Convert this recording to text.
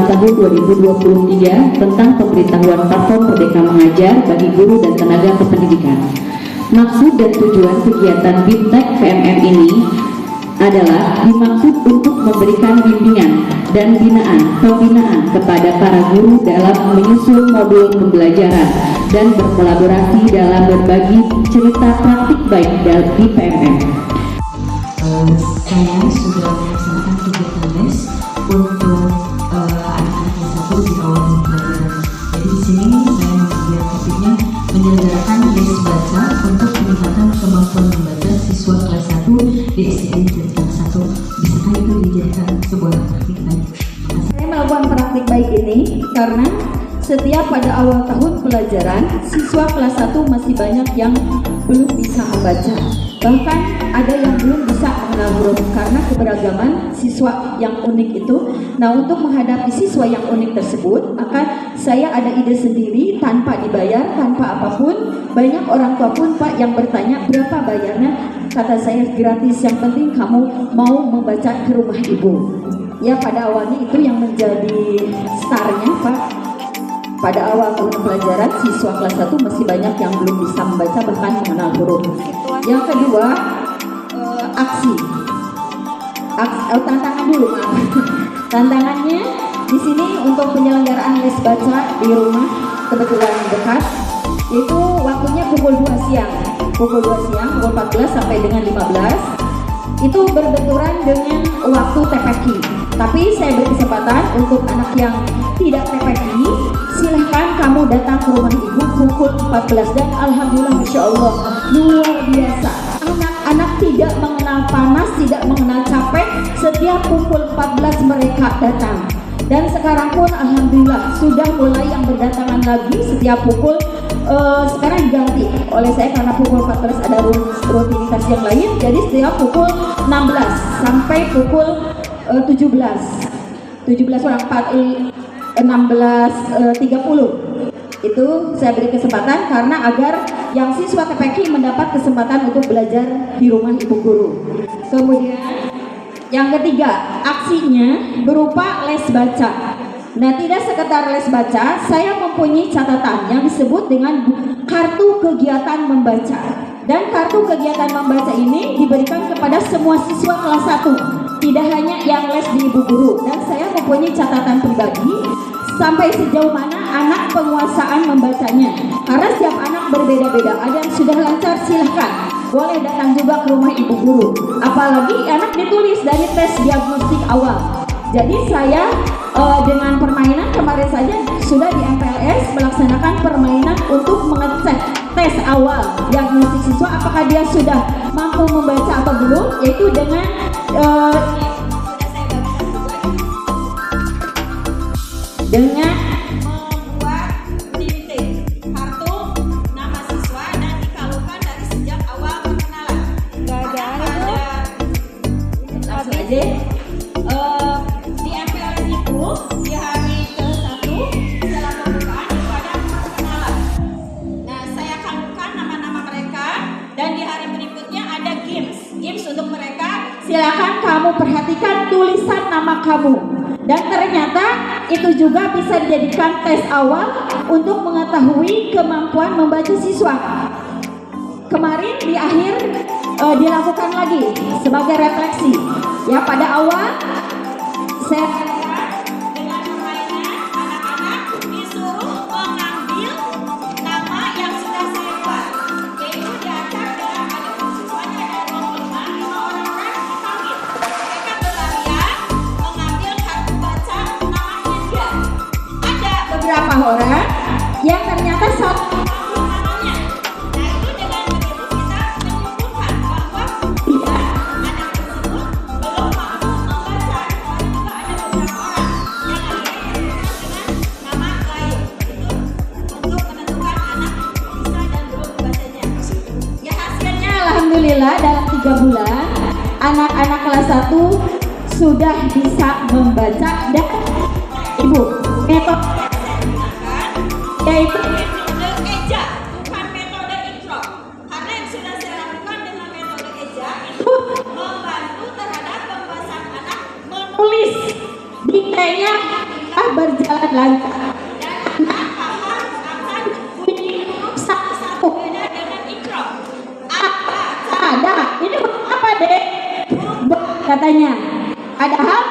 tahun 2023 tentang pemberitahuan platform Merdeka Mengajar bagi guru dan tenaga kependidikan. Maksud dan tujuan kegiatan BIMTEK VMM ini adalah dimaksud untuk memberikan bimbingan dan pembinaan kepada para guru dalam menyusun modul pembelajaran dan berkolaborasi dalam berbagi cerita praktik baik di PMM. Saya sudah melaksanakan kegiatan les untuk anak-anak kelas 1 di awal pembelajaran. Jadi di sini saya mengambil topiknya menyelenggarakan les baca untuk peningkatan kemampuan membaca siswa kelas 1 di SDN tingkat 1. Bisakah itu dijadikan sebuah praktik baik? Saya melakukan praktik baik ini karena setiap pada awal tahun pelajaran, siswa kelas 1 masih banyak yang belum bisa membaca. Bahkan ada yang belum bisa mengenal huruf karena keberagaman siswa yang unik itu. Nah, untuk menghadapi siswa yang unik tersebut, maka saya ada ide sendiri tanpa dibayar, tanpa apapun. Banyak orang tua pun Pak yang bertanya berapa bayarnya. Kata saya gratis, yang penting kamu mau membaca ke rumah ibu. Ya, pada awalnya itu yang menjadi startnya Pak. Pada awal tahun pelajaran, siswa kelas 1 masih banyak yang belum bisa membaca bahkan mengenal huruf. Yang kedua, aksi. Tantangan dulu, maaf. Tantangannya di sini untuk penyelenggaraan les baca di rumah kebetulan dekat, itu waktunya pukul 2 siang. Pukul 14 sampai dengan 15. Itu berbenturan dengan waktu TPQ. Tapi saya berkesempatan untuk anak yang tidak TPQ, silahkan kamu datang ke rumah ibu pukul 14 dan alhamdulillah Masya Allah luar biasa. Anak-anak tidak mengenal panas, tidak mengenal capek. Setiap pukul 14 mereka datang. Dan sekarang pun alhamdulillah sudah mulai yang berdatangan lagi setiap pukul. Sekarang diganti oleh saya karena pukul 14 ada rutinitas yang lain. Jadi setiap pukul 16 sampai pukul 17 orang 16.30 itu saya beri kesempatan karena agar yang siswa TPQ mendapat kesempatan untuk belajar di rumah ibu guru. Kemudian yang ketiga, aksinya berupa les baca. Nah, tidak sekedar les baca, saya mempunyai catatan yang disebut dengan kartu kegiatan membaca. Dan kartu kegiatan membaca ini diberikan kepada semua siswa kelas 1, tidak hanya yang les di ibu guru. Dan saya mempunyai catatan pribadi sampai sejauh mana anak penguasaan membacanya. Karena setiap anak berbeda-beda. Ada yang sudah lancar, silahkan boleh datang juga ke rumah ibu guru. Apalagi anak ditulis dari tes diagnostik awal. Jadi saya dengan permainan kemarin saja sudah di MPLS melaksanakan permainan untuk mengecek tes awal diagnostik siswa apakah dia sudah mampu membaca atau belum, yaitu dengan membuat tinting kartu nama siswa dan dikalungkan dari sejak awal perkenalan. Langsung aja. Di MPLS itu di hari ke-1 saya lakukan pada perkenalan. Nah, saya kalungkan nama-nama mereka dan di hari berikutnya ada games untuk mereka. Silakan kamu perhatikan tulisan nama kamu. Dan ternyata itu juga bisa dijadikan tes awal untuk mengetahui kemampuan membaca siswa. Kemarin di akhir dilakukan lagi sebagai refleksi. Ya, pada awal saya dengan permainan anak-anak disuruh mengambil nama yang sudah saya buat. Yaitu diacak dengan ada siswanya ada 5 orang dipanggil. Mereka berlarian mengambil kartu baca namanya dia. Ada beberapa orang yang ternyata satu namanya. Nah, itu dengan begitu kita menyimpulkan bahwa dia anak tersebut belum mampu membaca. Juga ada beberapa orang yang akhirnya dengan nama lain itu untuk menentukan anak bisa dan belum membacanya. Ya, hasilnya alhamdulillah dalam 3 bulan anak-anak kelas 1 sudah bisa membaca dan ibu metode yaitu metode EJA, bukan metode intro. Karena yang sudah saya lakukan dengan metode EJA itu membantu terhadap pembahasan anak menulis diktenya berjalan lancar. Dan Bapak harus akan bunyi huruf satu-satu. Beda dengan intro. Ada. Ini huruf apa, Dek? Huruf B katanya. Padahal